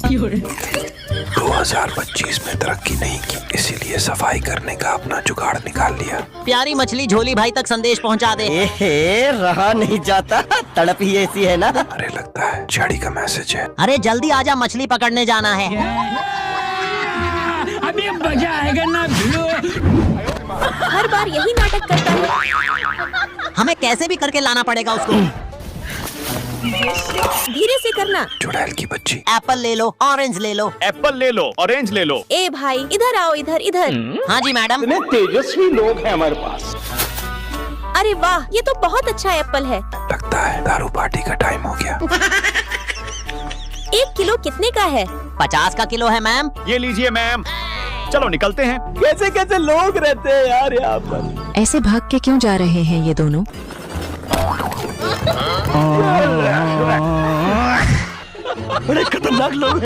2025 में तरक्की नहीं की, इसीलिए सफाई करने का अपना जुगाड़ निकाल लिया। प्यारी मछली झोली भाई तक संदेश पहुंचा दे। एहे, रहा नहीं जाता, तड़प ही ऐसी है ना। अरे लगता है झाड़ी का मैसेज है। अरे जल्दी आजा, मछली पकड़ने जाना है। अभी मजा आएगा ना भिड़ो। हर बार यही नाटक करता है। हमें कैसे भी करके लाना पड़ेगा उसको। धीरे से करना। चुड़ैल की बच्ची। एप्पल ले लो, ऑरेंज ले लो। एप्पल ले लो, ऑरेंज ले लो। ए भाई इधर आओ, इधर इधर। हाँ जी मैडम। इतने तेजस्वी लोग हैं हमारे पास। अरे वाह, ये तो बहुत अच्छा एप्पल है। लगता है दारू पार्टी का टाइम हो गया। 1 किलो कितने का है? 50 का किलो है मैम। ये लीजिए मैम। चलो निकलते हैं। कैसे कैसे लोग रहते हैं यार यहाँ पर। ऐसे भाग के क्यों जा रहे हैं ये दोनों? बड़े खतरनाक लोग।